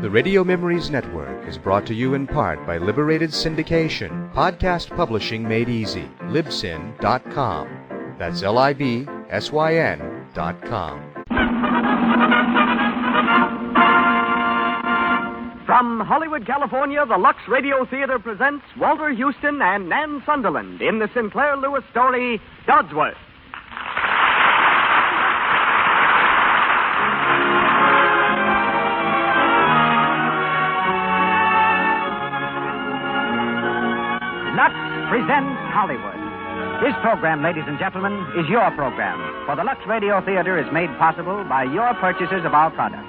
The Radio Memories Network is brought to you in part by Liberated Syndication, podcast publishing made easy, libsyn.com. That's libsyn.com. From Hollywood, California, the Lux Radio Theater presents Walter Houston and Nan Sunderland in the Sinclair Lewis story, Dodsworth. Lux presents Hollywood. This program, ladies and gentlemen, is your program, for the Lux Radio Theater is made possible by your purchases of our products.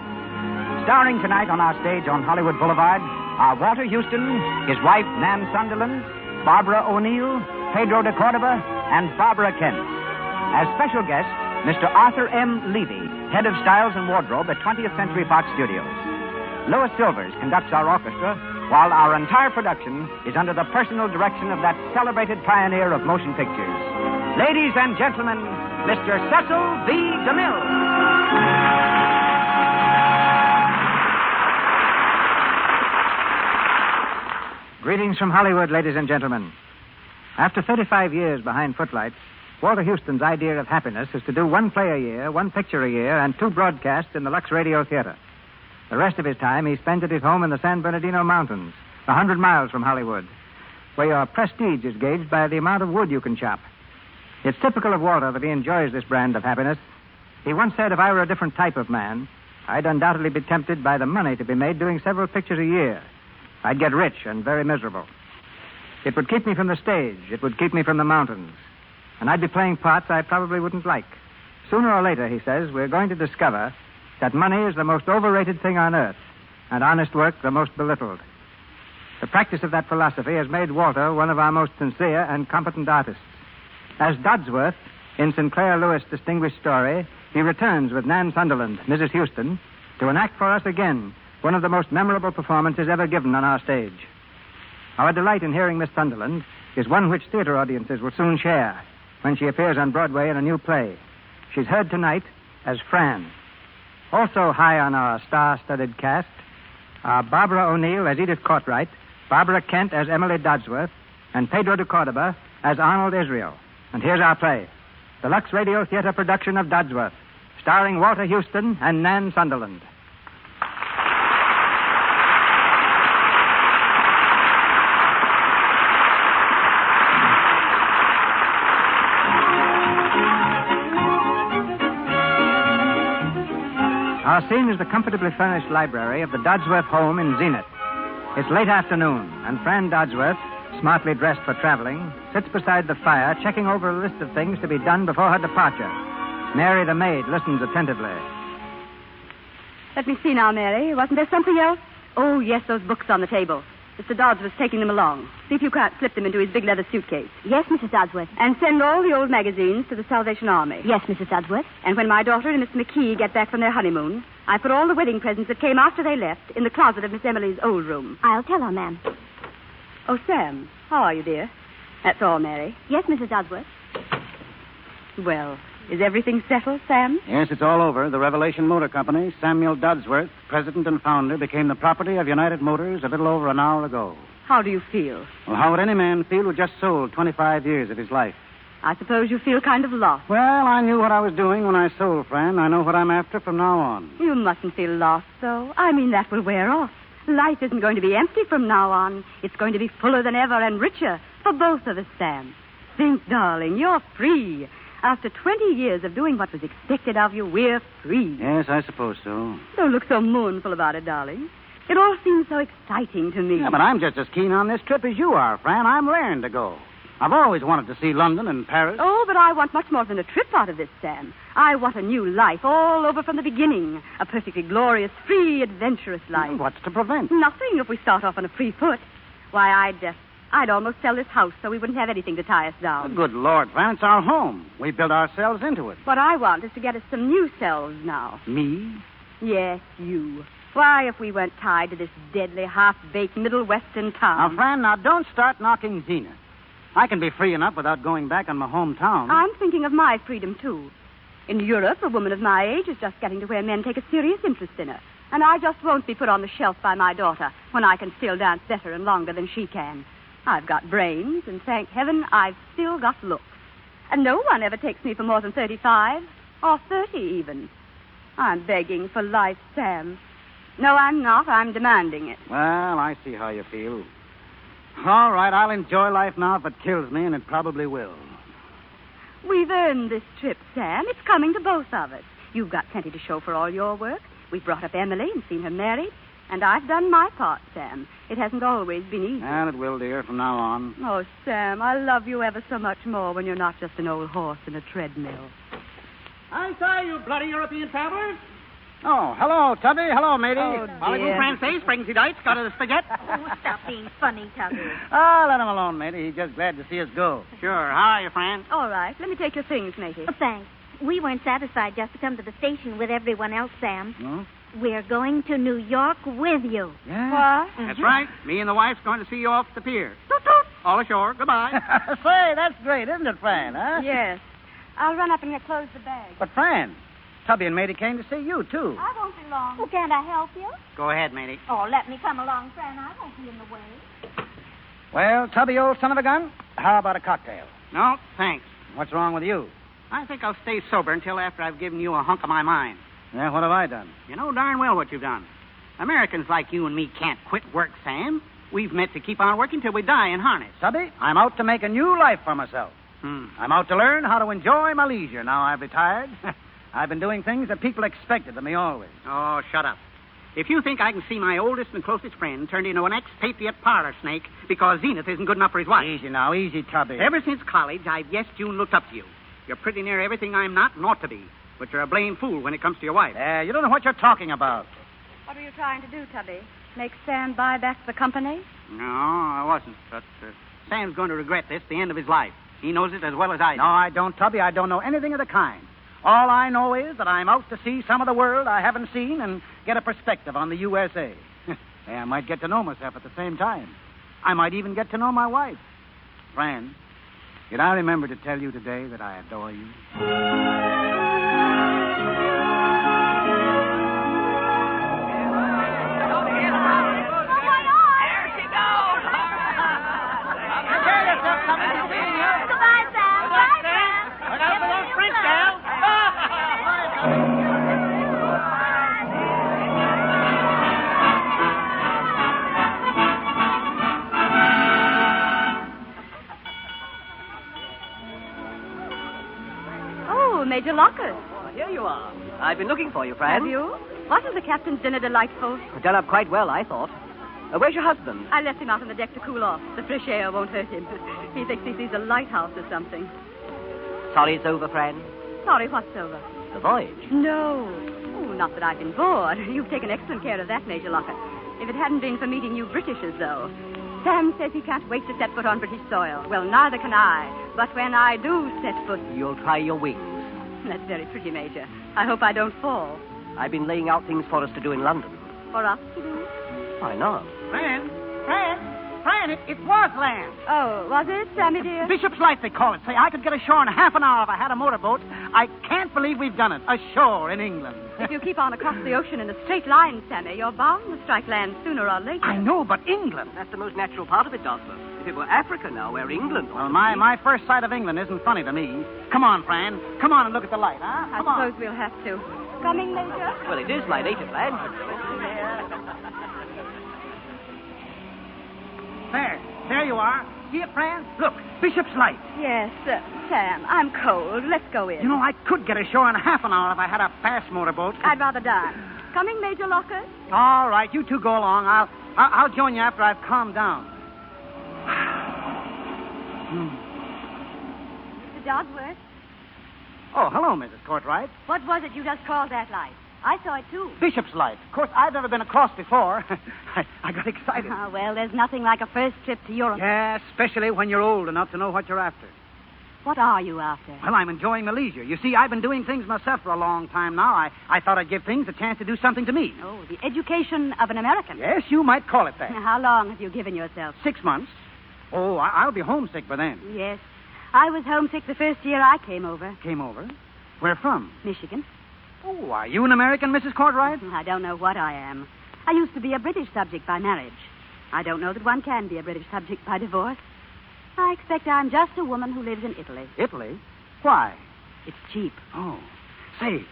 Starring tonight on our stage on Hollywood Boulevard are Walter Houston, his wife Nan Sunderland, Barbara O'Neill, Pedro de Cordova, and Barbara Kent. As special guest, Mr. Arthur M. Levy, head of styles and wardrobe at 20th Century Fox Studios. Lois Silvers conducts our orchestra, while our entire production is under the personal direction of that celebrated pioneer of motion pictures. Ladies and gentlemen, Mr. Cecil B. DeMille. Greetings from Hollywood, ladies and gentlemen. After 35 years behind footlights, Walter Houston's idea of happiness is to do one play a year, one picture a year, and 2 broadcasts in the Lux Radio Theater. The rest of his time he spends at his home in the San Bernardino Mountains, 100 miles from Hollywood, where your prestige is gauged by the amount of wood you can chop. It's typical of Walter that he enjoys this brand of happiness. He once said if I were a different type of man, I'd undoubtedly be tempted by the money to be made doing several pictures a year. I'd get rich and very miserable. It would keep me from the stage. It would keep me from the mountains. And I'd be playing parts I probably wouldn't like. Sooner or later, he says, we're going to discover that money is the most overrated thing on earth, and honest work the most belittled. The practice of that philosophy has made Walter one of our most sincere and competent artists. As Dodsworth, in Sinclair Lewis' distinguished story, he returns with Nan Sunderland, Mrs. Houston, to enact for us again one of the most memorable performances ever given on our stage. Our delight in hearing Miss Sunderland is one which theater audiences will soon share when she appears on Broadway in a new play. She's heard tonight as Fran. Also high on our star-studded cast are Barbara O'Neill as Edith Cartwright, Barbara Kent as Emily Dodsworth, and Pedro de Cordova as Arnold Israel. And here's our play, the Lux Radio Theater production of Dodsworth, starring Walter Houston and Nan Sunderland. Our scene is the comfortably furnished library of the Dodsworth home in Zenith. It's late afternoon, and Fran Dodsworth, smartly dressed for traveling, sits beside the fire checking over a list of things to be done before her departure. Mary, the maid, listens attentively. Let me see now, Mary. Wasn't there something else? Oh, yes, those books on the table. Mr. Dodds was taking them along. See if you can't slip them into his big leather suitcase. Yes, Mrs. Dodsworth. And send all the old magazines to the Salvation Army. Yes, Mrs. Dodsworth. And when my daughter and Miss McKee get back from their honeymoon, I put all the wedding presents that came after they left in the closet of Miss Emily's old room. I'll tell her, ma'am. Oh, Sam, how are you, dear? That's all, Mary. Yes, Mrs. Dodsworth. Well, is everything settled, Sam? Yes, it's all over. The Revelation Motor Company, Samuel Dodsworth, president and founder, became the property of United Motors a little over an hour ago. How do you feel? Well, how would any man feel who just sold 25 years of his life? I suppose you feel kind of lost. Well, I knew what I was doing when I sold, Fran. I know what I'm after from now on. You mustn't feel lost, though. I mean, that will wear off. Life isn't going to be empty from now on. It's going to be fuller than ever and richer for both of us, Sam. Think, darling, you're free. After 20 years of doing what was expected of you, we're free. Yes, I suppose so. Don't look so mournful about it, darling. It all seems so exciting to me. Yeah, but I'm just as keen on this trip as you are, Fran. I'm raring to go. I've always wanted to see London and Paris. Oh, but I want much more than a trip out of this, Sam. I want a new life all over from the beginning. A perfectly glorious, free, adventurous life. What's to prevent? Nothing if we start off on a free foot. Why, I'd almost sell this house so we wouldn't have anything to tie us down. Good Lord, Fran, it's our home. We built ourselves into it. What I want is to get us some new selves now. Me? Yes, you. Why, if we weren't tied to this deadly, half-baked Middle Western town... Now, Fran, don't start knocking Zenith. I can be free enough without going back on my hometown. I'm thinking of my freedom, too. In Europe, a woman of my age is just getting to where men take a serious interest in her. And I just won't be put on the shelf by my daughter when I can still dance better and longer than she can. I've got brains, and thank heaven I've still got looks. And no one ever takes me for more than 35, or 30 even. I'm begging for life, Sam. No, I'm not. I'm demanding it. Well, I see how you feel. All right, I'll enjoy life now if it kills me, and it probably will. We've earned this trip, Sam. It's coming to both of us. You've got plenty to show for all your work. We've brought up Emily and seen her married. And I've done my part, Sam. It hasn't always been easy. And it will, dear, from now on. Oh, Sam, I love you ever so much more when you're not just an old horse in a treadmill. I saw you, bloody European travelers. Oh, hello, Tubby. Hello, matey. Oh, Voulez-vous dear. français, Springsy Dites, got a spaghetti? Oh, stop being funny, Tubby. Oh, let him alone, matey. He's just glad to see us go. Sure. How are you, friend? All right, let me take your things, matey. Oh, thanks. We weren't satisfied just to come to the station with everyone else, Sam. Hmm? We're going to New York with you. Yeah. What? That's right. Me and the wife's going to see you off the pier. Toot, toot. All ashore. Goodbye. Say, that's great, isn't it, Fran, huh? Yes. I'll run up and close the bag. But, Fran, Tubby and matey came to see you, too. I won't be long. Oh, can't I help you? Go ahead, matey. Oh, let me come along, Fran. I won't be in the way. Well, Tubby, old son of a gun, how about a cocktail? No, thanks. What's wrong with you? I think I'll stay sober until after I've given you a hunk of my mind. Yeah, what have I done? You know darn well what you've done. Americans like you and me can't quit work, Sam. We've met to keep on working till we die in harness. Tubby, I'm out to make a new life for myself. Hmm. I'm out to learn how to enjoy my leisure now I've retired. I've been doing things that people expected of me always. Oh, shut up. If you think I can see my oldest and closest friend turned into an ex-patriot parlor snake because Zenith isn't good enough for his wife. Easy now, easy, Tubby. Ever since college, I've guessed you and looked up to you. You're pretty near everything I'm not and ought to be. But you're a blame fool when it comes to your wife. You don't know what you're talking about. What are you trying to do, Tubby? Make Sam buy back the company? No, I wasn't. But Sam's going to regret this the end of his life. He knows it as well as I do. No, I don't, Tubby. I don't know anything of the kind. All I know is that I'm out to see some of the world I haven't seen and get a perspective on the USA. Hey, I might get to know myself at the same time. I might even get to know my wife. Fran, did I remember to tell you today that I adore you? Goodbye, Sam. Bye, Sam. Look out for those French gals. Oh, Major Lockhart. Here you are. I've been looking for you, Fran. Have you? Wasn't the captain's dinner delightful? Done up quite well, I thought. Where's your husband? I left him out on the deck to cool off. The fresh air won't hurt him. He thinks he sees a lighthouse or something. Sorry it's over, Fran. Sorry, what's over? The voyage. No. Oh, not that I've been bored. You've taken excellent care of that, Major Lockhart. If it hadn't been for meeting you Britishers, though. Sam says he can't wait to set foot on British soil. Well, neither can I. But when I do set foot... You'll try your wings. That's very pretty, Major. I hope I don't fall. I've been laying out things for us to do in London. For us to do? Why not? Fran, it was land. Oh, was it, Sammy dear? Bishop's Light, they call it. Say, I could get ashore in half an hour if I had a motorboat. I can't believe we've done it. Ashore in England. If you keep on across the ocean in a straight line, Sammy, you're bound to strike land sooner or later. I know, but England. That's the most natural part of it, Dodsworth. If it were Africa now, where England ought Well, to my first sight of England isn't funny to me. Come on, Fran. Come on and look at the light, huh? I Come on. suppose we'll have to. Coming, Major? be. Well, it is my native land. There you are. See it, Fran? Look, Bishop's Light. Yes, Sam, I'm cold. Let's go in. You know, I could get ashore in half an hour if I had a fast motorboat. I'd rather dance. Coming, Major Lockhart? All right, you two go along. I'll join you after I've calmed down. Mr. Dodsworth, Oh, hello, Mrs. Courtwright. what was it you just called that light? I saw it, too. Bishop's Light. Of course, I've never been across before. I got excited. Oh, well, there's nothing like a first trip to Europe. Yeah, especially when you're old enough to know what you're after. What are you after? Well, I'm enjoying my leisure. You see, I've been doing things myself for a long time now. I thought I'd give things a chance to do something to me. Oh, the education of an American. Yes, you might call it that. How long have you given yourself? 6 months. Oh, I'll be homesick by then. Yes. I was homesick the first year I came over. Came over? Where from? Michigan. Oh, are you an American, Mrs. Cartwright? I don't know what I am. I used to be a British subject by marriage. I don't know that one can be a British subject by divorce. I expect I'm just a woman who lives in Italy. Italy? Why? It's cheap. Oh. Say,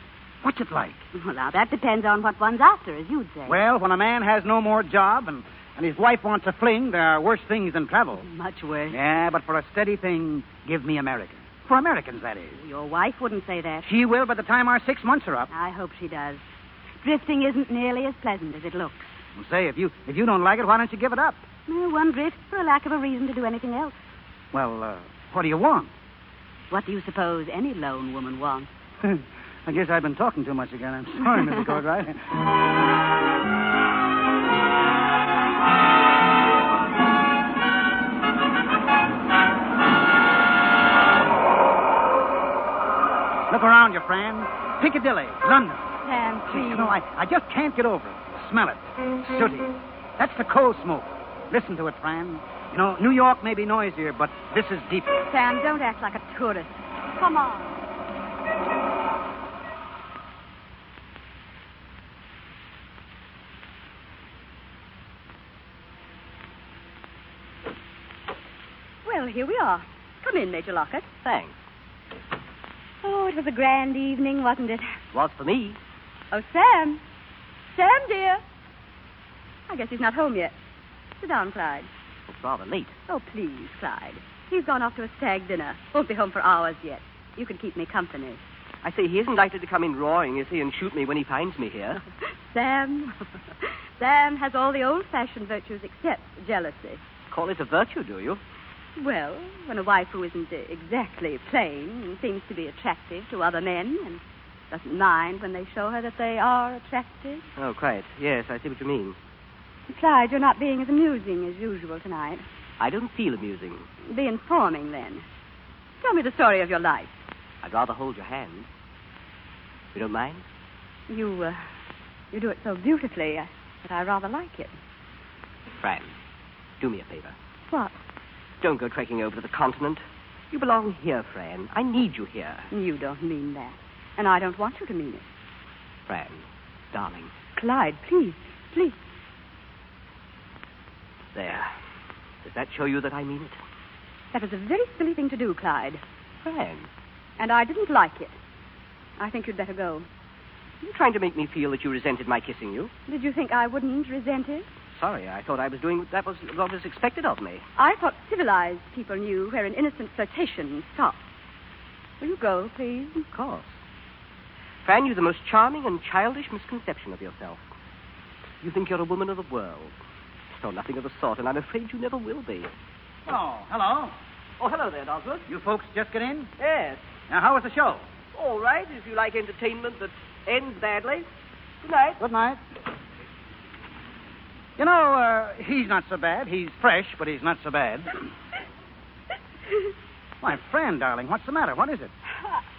what's it like? Well, now, that depends on what one's after, as you'd say. Well, when a man has no more job and his wife wants a fling, there are worse things than travel. Much worse. Yeah, but for a steady thing, give me America. For Americans, that is. Your wife wouldn't say that. She will by the time our 6 months are up. I hope she does. Drifting isn't nearly as pleasant as it looks. Well, say, if you don't like it, why don't you give it up? Well, one drifts for a lack of a reason to do anything else. Well, what do you want? What do you suppose any lone woman wants? I guess I've been talking too much again. I'm sorry, Mrs. Cartwright. Look around you, friend. Piccadilly, London. Sam, please. You know, I just can't get over it. Smell it. Sooty. That's the coal smoke. Listen to it, Fran. You know, New York may be noisier, but this is deeper. Sam, don't act like a tourist. Come on. Well, here we are. Come in, Major Lockett. Thanks. Oh, it was a grand evening, wasn't it? Was for me. Oh, Sam. Sam, dear. I guess he's not home yet. Sit down, Clyde. It's rather late. Oh, please, Clyde. He's gone off to a stag dinner. Won't be home for hours yet. You can keep me company. I say, he isn't likely to come in roaring, is he, and shoot me when he finds me here. Sam. Sam has all the old-fashioned virtues except jealousy. Call it a virtue, do you? Well, when a wife who isn't exactly plain and seems to be attractive to other men and doesn't mind when they show her that they are attractive. Oh, quite. Yes, I see what you mean. Clyde, you're not being as amusing as usual tonight. I don't feel amusing. Be informing, then. Tell me the story of your life. I'd rather hold your hand. You don't mind? You do it so beautifully that I rather like it. Fran, do me a favor. What? Don't go trekking over to the continent. You belong here, Fran. I need you here. You don't mean that. And I don't want you to mean it. Fran, darling. Clyde, please, please. There. Does that show you that I mean it? That was a very silly thing to do, Clyde. Fran. And I didn't like it. I think you'd better go. You're trying to make me feel that you resented my kissing you. Did you think I wouldn't resent it? Sorry, I thought I was doing what was expected of me. I thought civilized people knew where an innocent flirtation stops. Will you go, please? Of course. Fran, you've the most charming and childish misconception of yourself. You think you're a woman of the world. No, nothing of the sort, and I'm afraid you never will be. Oh, hello. Oh, hello there, Dodsworth. You folks just get in? Yes. Now, how was the show? All right, if you like entertainment that ends badly. Good night. Good night. You know, he's not so bad. He's fresh, but he's not so bad. My friend, darling, what's the matter? What is it?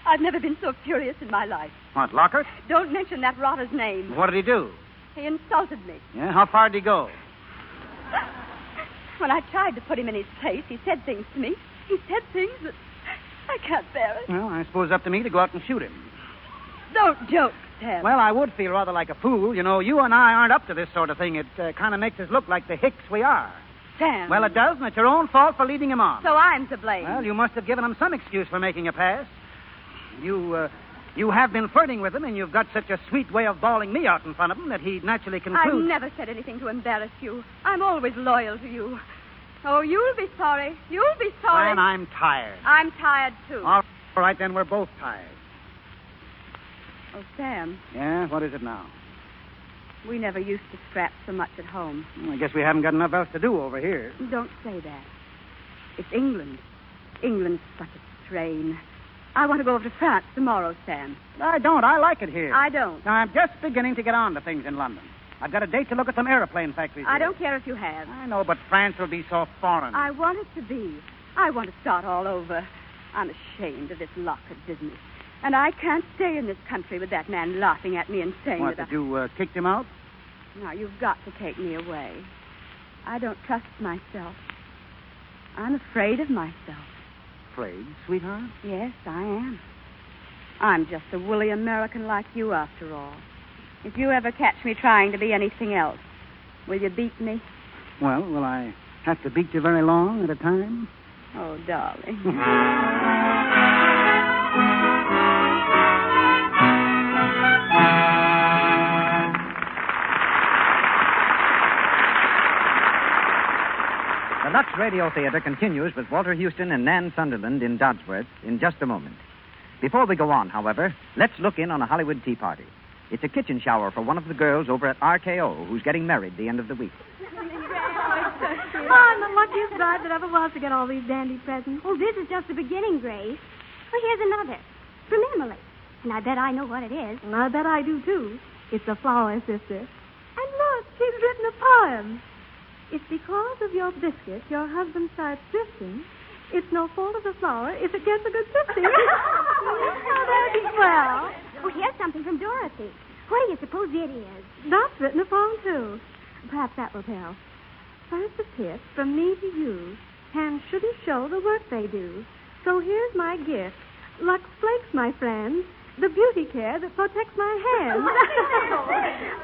I've never been so furious in my life. What, Lockhart? Don't mention that rotter's name. What did he do? He insulted me. Yeah, how far did he go? When I tried to put him in his place, he said things to me. He said things that I can't bear it. Well, I suppose it's up to me to go out and shoot him. Don't joke, Sam. Well, I would feel rather like a fool. You know, you and I aren't up to this sort of thing. It kind of makes us look like the hicks we are. Sam. Well, it does, and it's your own fault for leading him on. So I'm to blame. Well, you must have given him some excuse for making a pass. You have been flirting with him, and you've got such a sweet way of bawling me out in front of him that he'd naturally conclude... I've never said anything to embarrass you. I'm always loyal to you. Oh, you'll be sorry. You'll be sorry. And I'm tired. I'm tired, too. All right, then, we're both tired. Oh, Sam, Yeah, what is it now? we never used to scrap so much at home. I guess we haven't got enough else to do over here. Don't say that. It's England. England's such a strain. I want to go over to France tomorrow, Sam. I don't. I like it here. I don't. Now, I'm just beginning to get on to things in London. I've got a date to look at some aeroplane factories I here. don't care if you have. I know, but France will be so foreign. I want it to be. I want to start all over. I'm ashamed of this Lockett business. And I can't stay in this country with that man laughing at me and saying What, that did you kicked him out? Now, you've got to take me away. I don't trust myself. I'm afraid of myself. Afraid, sweetheart? Yes, I am. I'm just a woolly American like you, after all. If you ever catch me trying to be anything else, will you beat me? Well, will I have to beat you very long at a time? Oh, darling. The Lux Radio Theater continues with Walter Houston and Nan Sunderland in Dodsworth in just a moment. Before we go on, however, let's look in on a Hollywood tea party. It's a kitchen shower for one of the girls over at RKO who's getting married the end of the week. Oh, I'm the luckiest bride that ever was to get all these dandy presents. Oh, this is just the beginning, Grace. Well, here's another. From Emily. And I bet I know what it is. And I bet I do, too. It's a flower, sister. And look, she's written a poem. It's because of your biscuit your husband starts drifting. It's no fault of the flower if it gets a good sifting. Oh, that'd be swell. Oh, here's something from Dorothy. What do you suppose it is? Dot's written a poem, too. Perhaps that will tell. First a tip from me to you. Hands shouldn't show the work they do. So here's my gift. Lux Flakes, my friend. The beauty care that protects my hands.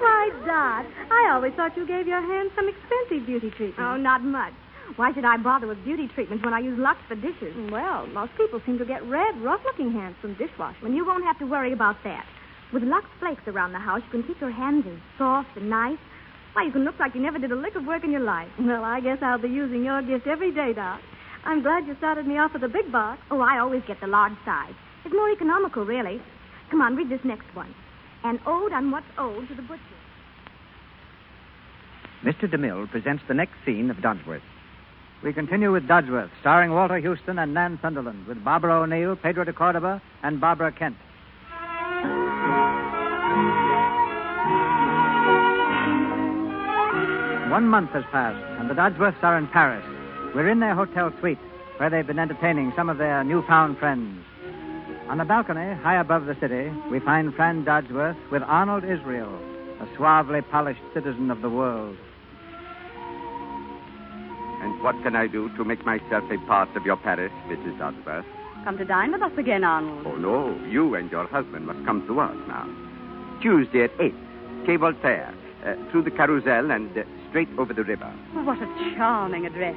Why, Dot, I always thought you gave your hands some expensive beauty treatment. Oh, not much. Why should I bother with beauty treatments when I use Lux for dishes? Well, most people seem to get red, rough-looking hands from dishwashing. Well, you won't have to worry about that. With Lux Flakes around the house, you can keep your hands as soft and nice. Why, you can look like you never did a lick of work in your life. Well, I guess I'll be using your gift every day, Dot. I'm glad you started me off with a big box. Oh, I always get the large size. It's more economical, really. Come on, read this next one. An ode on what's owed to the butcher. Mr. DeMille presents the next scene of Dodsworth. We continue with Dodsworth, starring Walter Houston and Nan Sunderland, with Barbara O'Neill, Pedro de Cordova, and Barbara Kent. 1 month has passed, and the Dodsworths are in Paris. We're in their hotel suite, where they've been entertaining some of their newfound friends. On a balcony, high above the city, we find Fran Dodsworth with Arnold Israel, a suavely polished citizen of the world. And what can I do to make myself a part of your Paris, Mrs. Dodsworth? Come to dine with us again, Arnold. Oh, no. You and your husband must come to us now. Tuesday at 8, Quai Voltaire, through the Carousel and straight over the river. Oh, what a charming address.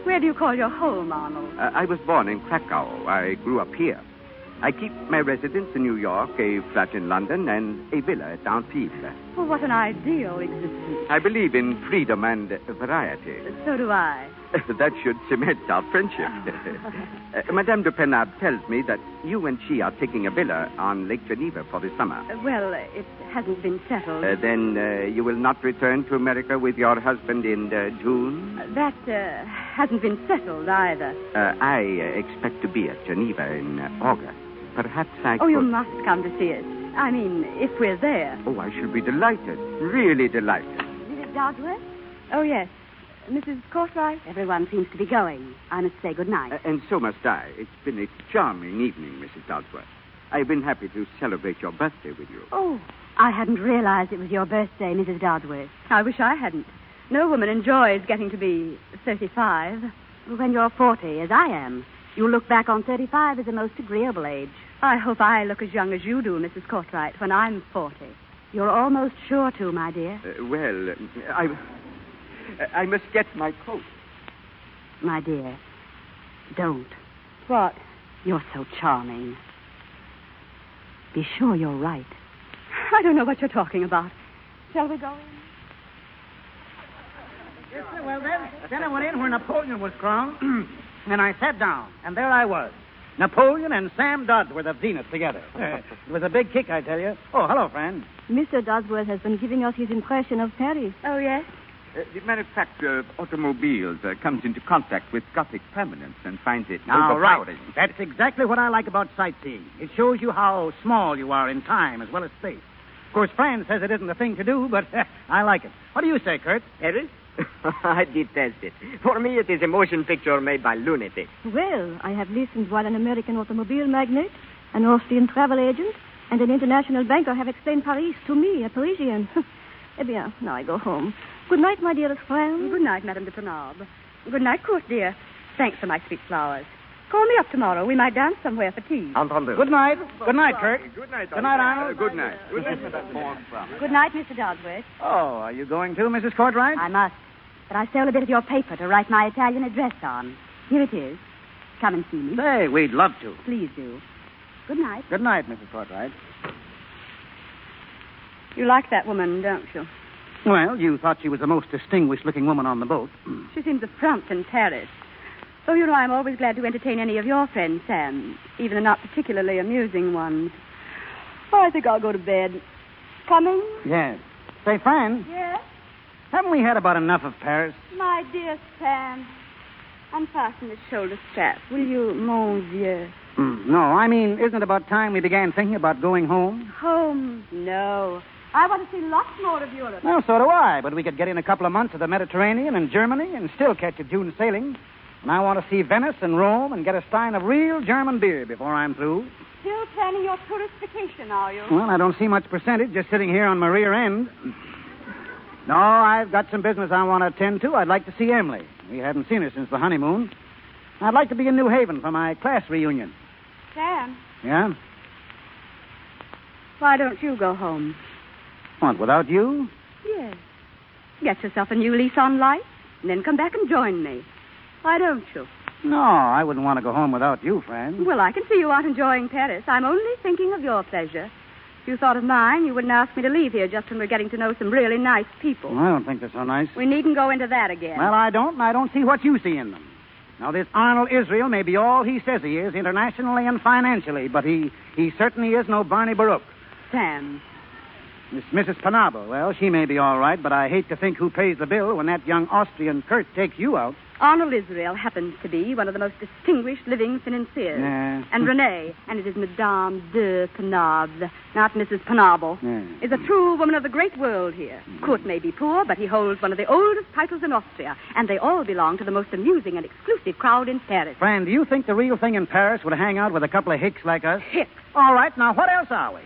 Where do you call your home, Arnold? I was born in Krakow. I grew up here. I keep my residence in New York, a flat in London, and a villa at Antibes. Oh, what an ideal existence. I believe in freedom and variety. So do I. That should cement our friendship. Madame de Penab tells me that you and she are taking a villa on Lake Geneva for the summer. Well, it hasn't been settled. Then you will not return to America with your husband in June? That hasn't been settled either. I expect to be at Geneva in August. Perhaps I could... Oh, you must come to see us. I mean, if we're there. Oh, I shall be delighted. Really delighted. Mrs. Dodsworth? Oh, yes. Mrs. Cartwright? Everyone seems to be going. I must say good night. And so must I. It's been a charming evening, Mrs. Dodsworth. I've been happy to celebrate your birthday with you. Oh, I hadn't realized it was your birthday, Mrs. Dodsworth. I wish I hadn't. No woman enjoys getting to be 35. When you're 40, as I am, you'll look back on 35 as a most agreeable age. I hope I look as young as you do, Mrs. Cartwright, when I'm 40. You're almost sure to, my dear. I must get my coat. My dear, don't. What? You're so charming. Be sure you're right. I don't know what you're talking about. Shall we go in? Yes, sir. Well, then I went in where Napoleon was crowned, and I sat down, and there I was. Napoleon and Sam Dodsworth of Zenith together. It was a big kick, I tell you. Oh, hello, friend. Mr. Dodsworth has been giving us his impression of Paris. Oh, yes? The manufacturer of automobiles comes into contact with Gothic permanence and finds it Now, overpowering. right. That's exactly what I like about sightseeing. It shows you how small you are in time as well as space. Of course, Fran says it isn't the thing to do, but I like it. What do you say, Kurt? Paris? I detest it. For me, it is a motion picture made by lunatics. Well, I have listened while an American automobile magnate, an Austrian travel agent, and an international banker have explained Paris to me, a Parisian. Eh bien, now I go home. Good night, my dearest friend. Good night, Madame de Penab. Good night, Court, dear. Thanks for my sweet flowers. Call me up tomorrow. We might dance somewhere for tea. Entendu. Good night. Good night, Kurt. Good night, Good night, Arnold. Good night. Good night, Mr. Dodsworth. Oh, are you going too, Mrs. Courtright? I must. But I stole a bit of your paper to write my Italian address on. Here it is. Come and see me. Say, we'd love to. Please do. Good night. Good night, Mrs. Courtright. You like that woman, don't you? Well, you thought she was the most distinguished-looking woman on the boat. She seems a front in Paris. So, you know, I'm always glad to entertain any of your friends, Sam, even the not particularly amusing ones. Oh, I think I'll go to bed. Coming? Yes. Say, Fran, Yes? haven't we had about enough of Paris? My dear Sam, unfasten the shoulder strap, will you, mon vieux? No, I mean, isn't it about time we began thinking about going home? Home? No. I want to see lots more of Europe. Well, so do I, but we could get in a couple of months of the Mediterranean and Germany and still catch a June sailing. And I want to see Venice and Rome and get a stein of real German beer before I'm through. Still planning your tourist vacation, are you? Well, I don't see much percentage just sitting here on my rear end. No, I've got some business I want to attend to. I'd like to see Emily. We haven't seen her since the honeymoon. I'd like to be in New Haven for my class reunion. Sam, Yeah? why don't you go home? What, without you? Yes. Get yourself a new lease on life, and then come back and join me. Why don't you? No, I wouldn't want to go home without you, Fran. Well, I can see you aren't enjoying Paris. I'm only thinking of your pleasure. If you thought of mine, you wouldn't ask me to leave here just when we're getting to know some really nice people. Well, I don't think they're so nice. We needn't go into that again. Well, I don't, and I don't see what you see in them. Now, this Arnold Israel may be all he says he is, internationally and financially, but he certainly is no Barney Baruch. Sam. This Mrs. Penabo, well, she may be all right, but I hate to think who pays the bill when that young Austrian Kurt takes you out. Arnold Israel happens to be one of the most distinguished living financiers. Yeah. And Renee, and it is Madame de Penable, not Mrs. Penable, Yeah. is a true woman of the great world here. Kurt may be poor, but he holds one of the oldest titles in Austria, and they all belong to the most amusing and exclusive crowd in Paris. Fran, do you think the real thing in Paris would hang out with a couple of hicks like us? Hicks? All right, now what else are we?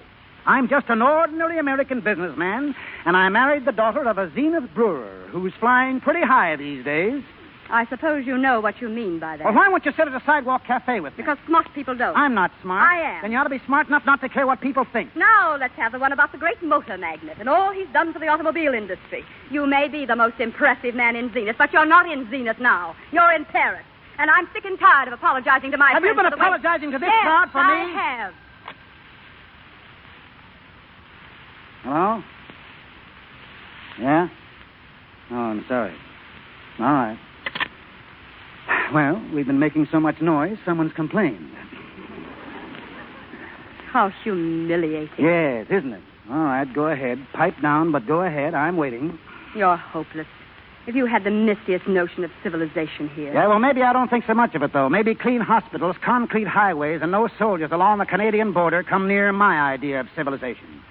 I'm just an ordinary American businessman, and I married the daughter of a Zenith brewer who's flying pretty high these days. I suppose you know what you mean by that. Well, why won't you sit at a sidewalk cafe with me? Because smart people don't. I'm not smart. I am. Then you ought to be smart enough not to care what people think. Now let's have the one about the great motor magnate and all he's done for the automobile industry. You may be the most impressive man in Zenith, but you're not in Zenith now. You're in Paris. And I'm sick and tired of apologizing to my Have you friends been for the way- apologizing to this Yes, crowd for I me? have. Hello? Yeah? Oh, I'm sorry. All right. Well, we've been making so much noise, someone's complained. How humiliating. Yes, isn't it? All right, go ahead. Pipe down, but go ahead. I'm waiting. You're hopeless. If you had the mistiest notion of civilization here. Yeah, well, maybe I don't think so much of it, though. Maybe clean hospitals, concrete highways, and no soldiers along the Canadian border come near my idea of civilization.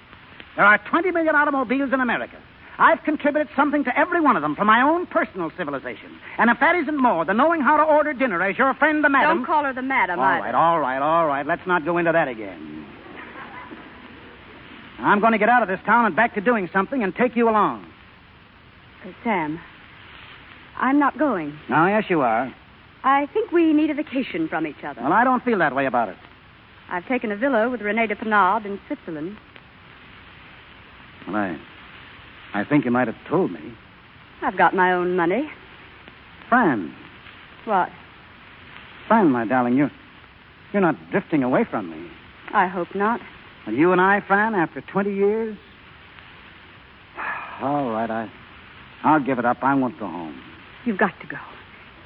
There are 20 million automobiles in America. I've contributed something to every one of them for my own personal civilization. And if that isn't more than knowing how to order dinner as your friend the madam... Don't call her the madam, All either. right. Let's not go into that again. I'm going to get out of this town and back to doing something and take you along. Sam, I'm not going. Oh, yes, you are. I think we need a vacation from each other. Well, I don't feel that way about it. I've taken a villa with Renee de Penable in Switzerland. Well, I think you might have told me. I've got my own money. Fran. What? Fran, my darling, you're not drifting away from me. I hope not. And you and I, Fran, after 20 years? All right, I'll give it up. I won't go home. You've got to go.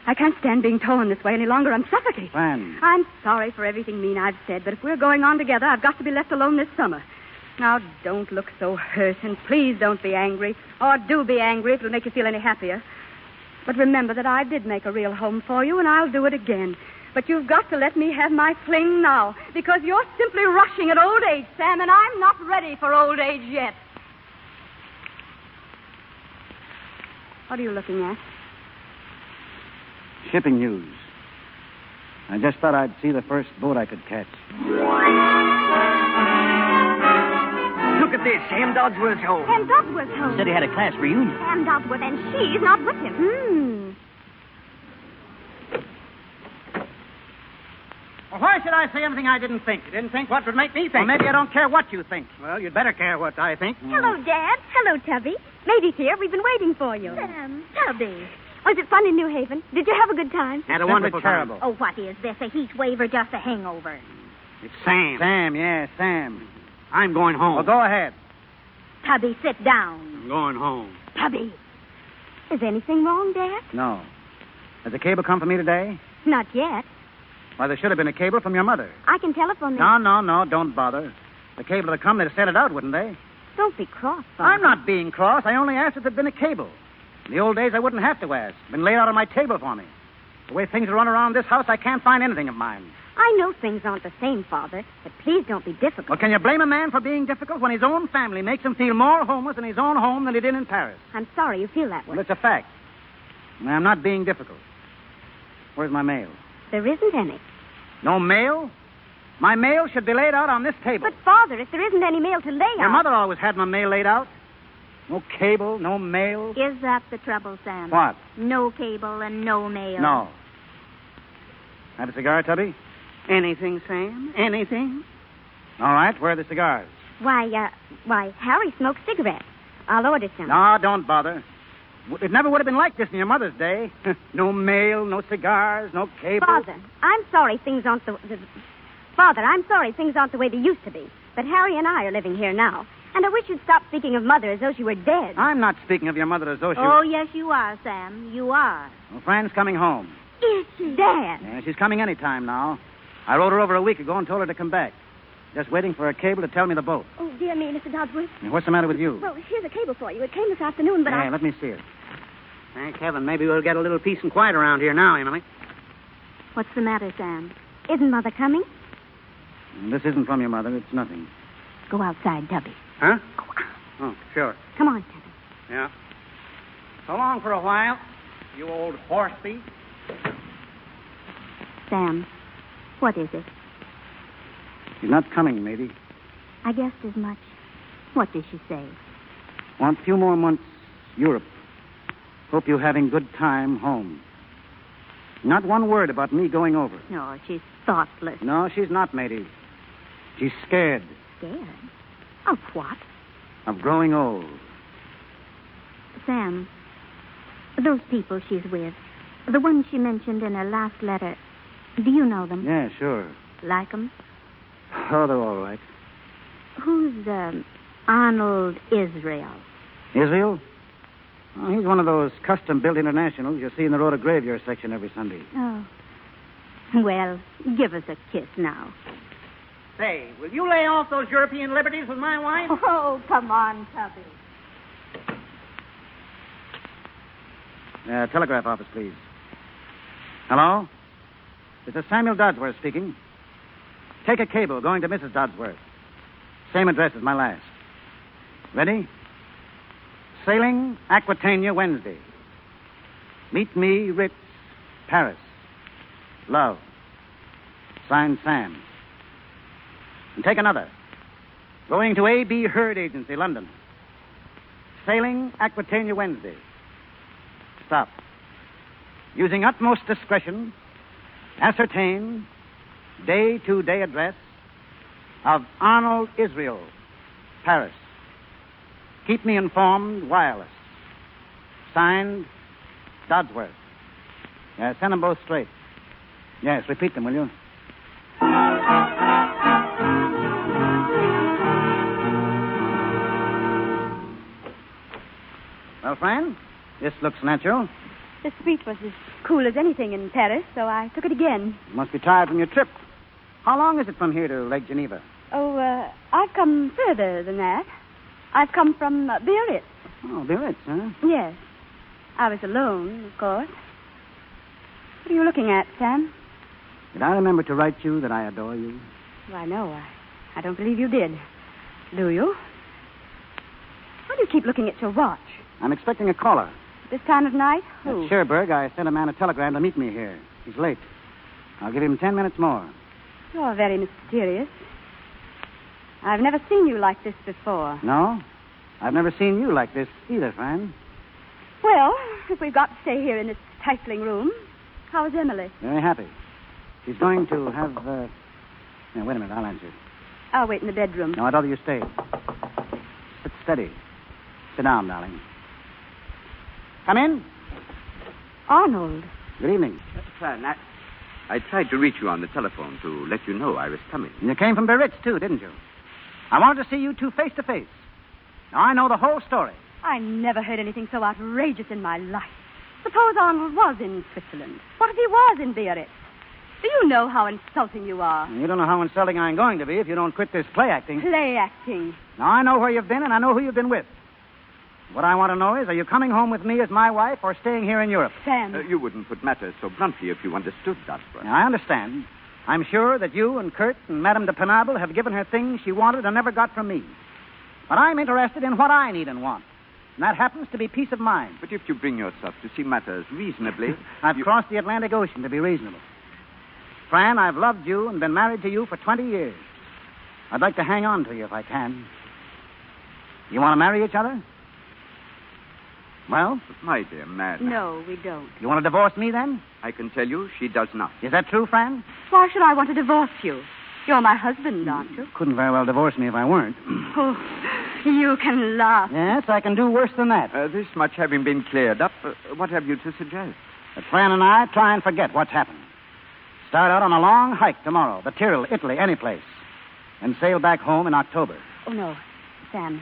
I can't stand being torn this way any longer. I'm suffocating. Fran. I'm sorry for everything mean I've said, but if we're going on together, I've got to be left alone this summer. Now, don't look so hurt, and please don't be angry. Or do be angry if it'll make you feel any happier. But remember that I did make a real home for you, and I'll do it again. But you've got to let me have my fling now, because you're simply rushing at old age, Sam, and I'm not ready for old age yet. What are you looking at? Shipping news. I just thought I'd see the first boat I could catch. Look at this, Sam Dodsworth's home. Sam Dodsworth's home. Said he had a class reunion. Sam Dodsworth, and she's not with him. why should I say anything I didn't think? You didn't think what would make me think. Well, maybe I don't care what you think. Well, you'd better care what I think. Hello, Dad. Hello, Tubby. Lady's here. We've been waiting for you. Tubby. Was it fun in New Haven? Did you have a good time? Had a Simply wonderful terrible. time. Oh, what is this? A heat wave or just a hangover? It's Sam. Sam, yeah, Sam. I'm going home. Well, go ahead. Tubby, sit down. I'm going home. Tubby. Is anything wrong, Dad? No. Has a cable come for me today? Not yet. Why, there should have been a cable from your mother. I can telephone them. No, don't bother. The cable would have come, they'd have sent it out, wouldn't they? Don't be cross, Father. I'm not being cross. I only asked if there'd been a cable. In the old days, I wouldn't have to ask. Been laid out on my table for me. The way things run around this house, I can't find anything of mine. I know things aren't the same, Father, but please don't be difficult. Well, can you blame a man for being difficult when his own family makes him feel more homeless in his own home than he did in Paris? I'm sorry you feel that way. Well, it's a fact. And I'm not being difficult. Where's my mail? There isn't any. No mail? My mail should be laid out on this table. But, Father, if there isn't any mail to lay out... Your mother always had my mail laid out. No cable, no mail. Is that the trouble, Sam? What? No cable and no mail. No. Have a cigar, Tubby? Anything, Sam? Anything? All right, where are the cigars? Why, Harry smokes cigarettes. I'll order some. No, don't bother. It never would have been like this in your mother's day. No mail, no cigars, no cable. Father, I'm sorry things aren't Father, I'm sorry things aren't the way they used to be. But Harry and I are living here now. And I wish you'd stop speaking of Mother as though she were dead. I'm not speaking of your mother as though she... Oh, yes, you are, Sam. You are. Well, Fran's coming home. Is she? Dad. Yeah, she's coming any time now. I wrote her over a week ago and told her to come back. Just waiting for a cable to tell me the boat. Oh, dear me, Mr. Dodsworth. Now, what's the matter with you? Well, here's a cable for you. It came this afternoon, but let me see it. Thank heaven. Maybe we'll get a little peace and quiet around here now, Emily. What's the matter, Sam? Isn't Mother coming? This isn't from your mother. It's nothing. Go outside, Tubby. Huh? Go on. Oh, sure. Come on, Tubby. Yeah. So long for a while, you old horse thief. Sam, what is it? She's not coming, maybe. I guessed as much. What did she say? Want a few more months, Europe. Hope you're having good time home. Not one word about me going over. No, she's thoughtless. No, she's not, matey. She's scared. Scared? Of what? Of growing old. Sam, those people she's with, the ones she mentioned in her last letter, do you know them? Yeah, sure. Like them? Oh, they're all right. Who's, Arnold Israel? Israel? Oh, he's one of those custom-built internationals you see in the Road to Graveyard section every Sunday. Oh. Well, give us a kiss now. Say, will you lay off those European liberties with my wife? Oh, come on, Tubby. Telegraph office, please. Hello? This is Samuel Dodsworth speaking. Take a cable going to Mrs. Dodsworth. Same address as my last. Ready? Sailing Aquitania Wednesday. Meet me, Ritz, Paris. Love. Signed, Sam. And take another. Going to A.B. Hurd Agency, London. Sailing Aquitania Wednesday. Stop. Using utmost discretion, ascertain day-to-day address of Arnold Israel, Paris. Keep me informed, wireless. Signed, Dodsworth. Yes, send them both straight. Yes, repeat them, will you? Well, Fran, this looks natural. The street was as cool as anything in Paris, so I took it again. You must be tired from your trip. How long is it from here to Lake Geneva? Oh, I've come further than that. I've come from Biarritz. Oh, Biarritz, huh? Yes. I was alone, of course. What are you looking at, Sam? Did I remember to write you that I adore you? Well, no, I don't believe you did. Do you? Why do you keep looking at your watch? I'm expecting a caller. This time of night? Who? At Cherbourg, I sent a man a telegram to meet me here. He's late. I'll give him 10 minutes more. You're very mysterious. I've never seen you like this before. No? I've never seen you like this either, Fran. Well, if we've got to stay here in this stifling room, how is Emily? Very happy. She's going to have Now, wait a minute. I'll answer it. I'll wait in the bedroom. No, I'd rather you stay. Sit steady. Sit down, darling. Come in. Arnold. Good evening. Fran, I tried to reach you on the telephone to let you know I was coming. You came from Biarritz, too, didn't you? I wanted to see you two face to face. Now, I know the whole story. I never heard anything so outrageous in my life. Suppose Arnold was in Switzerland. What if he was in Biarritz? Do you know how insulting you are? You don't know how insulting I'm going to be if you don't quit this play acting. Play acting. Now, I know where you've been, and I know who you've been with. What I want to know is, are you coming home with me as my wife or staying here in Europe? Sam. You wouldn't put matters so bluntly if you understood, Dodsworth. Now, I understand. I'm sure that you and Kurt and Madame de Penable have given her things she wanted and never got from me. But I'm interested in what I need and want. And that happens to be peace of mind. But if you bring yourself to see matters reasonably... I've crossed the Atlantic Ocean to be reasonable. Fran, I've loved you and been married to you for 20 years. I'd like to hang on to you if I can. You want to marry each other? Well? But my dear man... No, we don't. You want to divorce me, then? I can tell you she does not. Is that true, Fran? Why should I want to divorce you? You're my husband, aren't you? Couldn't very well divorce me if I weren't. Oh, you can laugh. Yes, I can do worse than that. This much having been cleared up, what have you to suggest? That Fran and I try and forget what's happened. Start out on a long hike tomorrow, the Tyrol, Italy, any place. And sail back home in October. Oh, no. Sam,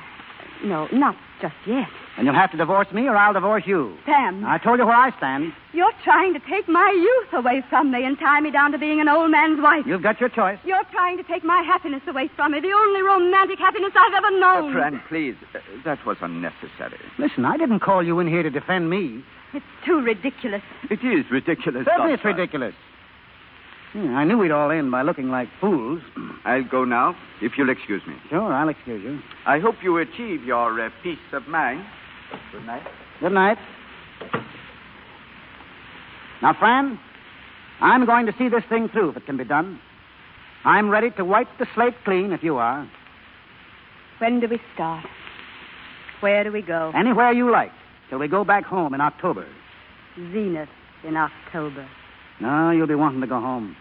no, not just yet. And you'll have to divorce me or I'll divorce you. Sam. I told you where I stand. You're trying to take my youth away from me and tie me down to being an old man's wife. You've got your choice. You're trying to take my happiness away from me, the only romantic happiness I've ever known. Fran, please, that was unnecessary. Listen, I didn't call you in here to defend me. It's too ridiculous. It is ridiculous. Certainly it's ridiculous. I knew we'd all end by looking like fools. I'll go now, if you'll excuse me. Sure, I'll excuse you. I hope you achieve your peace of mind. Good night. Good night. Now, Fran, I'm going to see this thing through if it can be done. I'm ready to wipe the slate clean if you are. When do we start? Where do we go? Anywhere you like, till we go back home in October. Zenith in October. No, you'll be wanting to go home.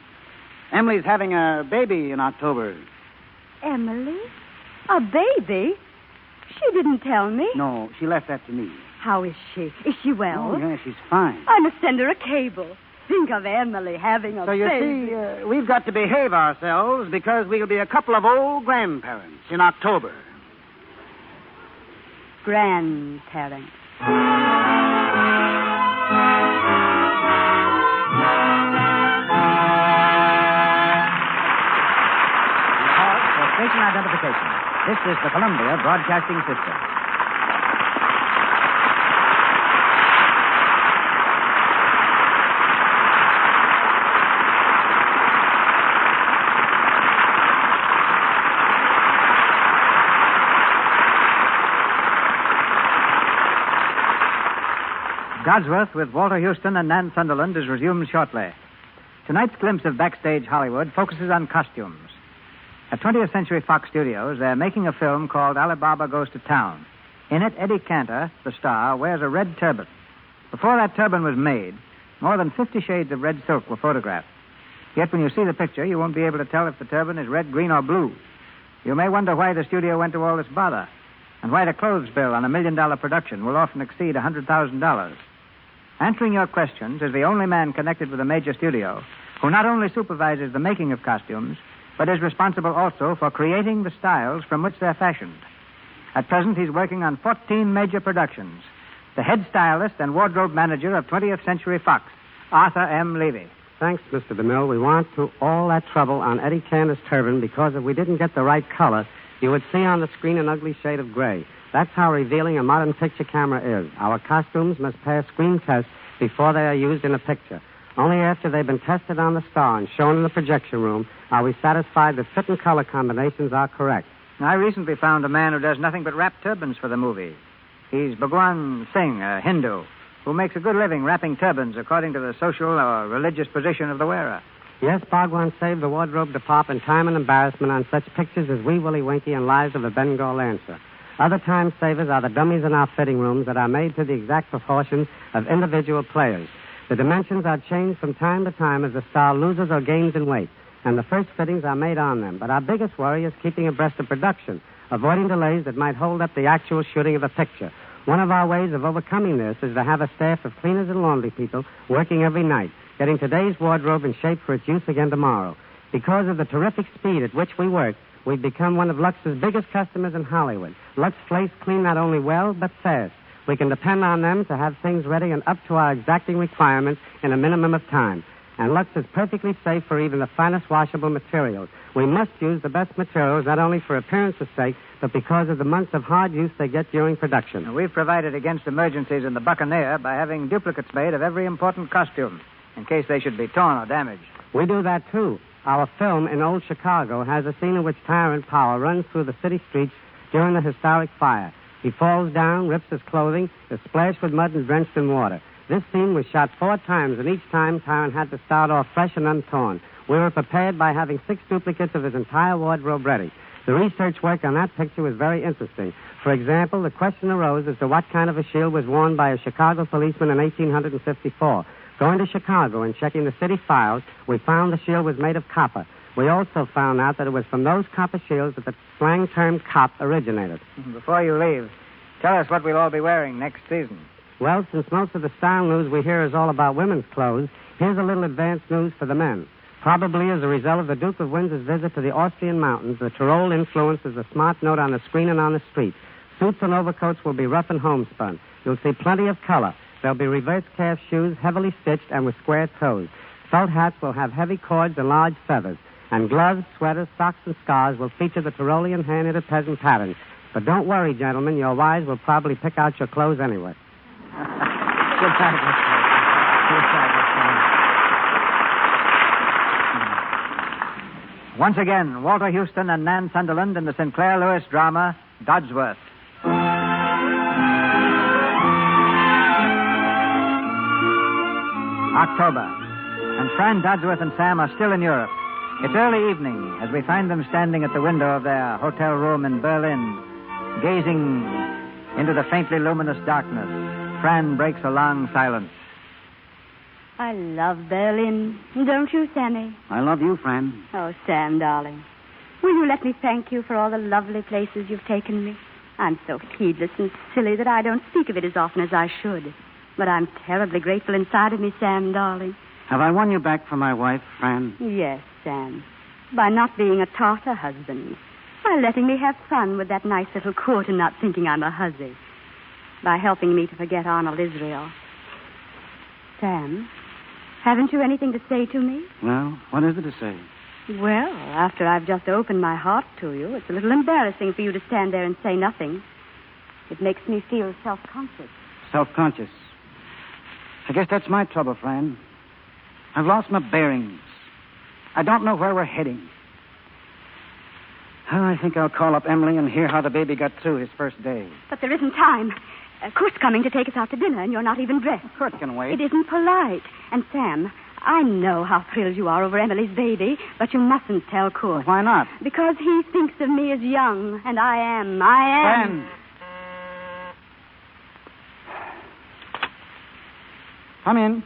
Emily's having a baby in October. Emily? A baby? She didn't tell me. No, she left that to me. How is she? Is she well? Oh, yeah, she's fine. I must send her a cable. Think of Emily having a baby. So you see, we've got to behave ourselves because we'll be a couple of old grandparents in October. Grandparents. Station identification. This is the Columbia Broadcasting System. Dodsworth with Walter Houston and Nan Sunderland is resumed shortly. Tonight's glimpse of backstage Hollywood focuses on costumes. At 20th Century Fox Studios, they're making a film called Alibaba Goes to Town. In it, Eddie Cantor, the star, wears a red turban. Before that turban was made, more than 50 shades of red silk were photographed. Yet when you see the picture, you won't be able to tell if the turban is red, green, or blue. You may wonder why the studio went to all this bother, and why the clothes bill on $1 million production will often exceed $100,000. Answering your questions is the only man connected with a major studio who not only supervises the making of costumes, but is responsible also for creating the styles from which they're fashioned. At present, he's working on 14 major productions. The head stylist and wardrobe manager of 20th Century Fox, Arthur M. Levy. Thanks, Mr. DeMille. We went to all that trouble on Eddie Cantor's turban because if we didn't get the right color, you would see on the screen an ugly shade of gray. That's how revealing a modern picture camera is. Our costumes must pass screen tests before they are used in a picture. Only after they've been tested on the star and shown in the projection room are we satisfied that fit and color combinations are correct. I recently found a man who does nothing but wrap turbans for the movie. He's Bhagwan Singh, a Hindu, who makes a good living wrapping turbans according to the social or religious position of the wearer. Yes, Bhagwan saved the wardrobe department time and embarrassment on such pictures as Wee Willie Winky and Lives of the Bengal Lancer. Other time savers are the dummies in our fitting rooms that are made to the exact proportions of individual players. The dimensions are changed from time to time as the star loses or gains in weight. and the first fittings are made on them. But our biggest worry is keeping abreast of production, avoiding delays that might hold up the actual shooting of the picture. One of our ways of overcoming this is to have a staff of cleaners and laundry people working every night, getting today's wardrobe in shape for its use again tomorrow. Because of the terrific speed at which we work, we've become one of Lux's biggest customers in Hollywood. Lux flakes clean not only well, but fast. We can depend on them to have things ready and up to our exacting requirements in a minimum of time. And Lux is perfectly safe for even the finest washable materials. We must use the best materials not only for appearance's sake, but because of the months of hard use they get during production. We've provided against emergencies in the Buccaneer by having duplicates made of every important costume, in case they should be torn or damaged. We do that, too. Our film in Old Chicago has a scene in which Tyrant Power runs through the city streets during the historic fire. He falls down, rips his clothing, is splashed with mud and drenched in water. This scene was shot 4 times, and each time Tyrant had to start off fresh and untorn. We were prepared by having 6 duplicates of his entire wardrobe ready. The research work on that picture was very interesting. For example, the question arose as to what kind of a shield was worn by a Chicago policeman in 1854. Going to Chicago and checking the city files, we found the shield was made of copper. We also found out that it was from those copper shields that the slang term cop originated. Before you leave, tell us what we'll all be wearing next season. Well, since most of the style news we hear is all about women's clothes, here's a little advanced news for the men. Probably as a result of the Duke of Windsor's visit to the Austrian mountains, the Tyrol influence is a smart note on the screen and on the street. Suits and overcoats will be rough and homespun. You'll see plenty of color. There'll be reverse calf shoes, heavily stitched and with square toes. Felt hats will have heavy cords and large feathers. And gloves, sweaters, socks, and scarves will feature the Tyrolean hand-knitted peasant pattern. But don't worry, gentlemen, your wives will probably pick out your clothes anyway. Good time, Good time. Once again, Walter Houston and Nan Sunderland in the Sinclair Lewis drama, Dodsworth. October, and Fran Dodsworth and Sam are still in Europe. It's early evening as we find them standing at the window of their hotel room in Berlin, gazing into the faintly luminous darkness. Fran breaks a long silence. I love Berlin. Don't you, Sammy? I love you, Fran. Oh, Sam, darling. Will you let me thank you for all the lovely places you've taken me? I'm so heedless and silly that I don't speak of it as often as I should. But I'm terribly grateful inside of me, Sam, darling. Have I won you back for my wife, Fran? Yes, Sam. By not being a Tartar husband. By letting me have fun with that nice little court and not thinking I'm a hussy. By helping me to forget Arnold Israel. Sam, haven't you anything to say to me? Well, what is it to say? Well, after I've just opened my heart to you, it's a little embarrassing for you to stand there and say nothing. It makes me feel self-conscious. Self-conscious? I guess that's my trouble, Fran. I've lost my bearings. I don't know where we're heading. I think I'll call up Emily and hear how the baby got through his first day. But there isn't time. Kurt's coming to take us out to dinner, and you're not even dressed. Kurt can wait. It isn't polite. And, Sam, I know how thrilled you are over Emily's baby, but you mustn't tell Kurt. Well, why not? Because he thinks of me as young, and I am. Fran. Come in.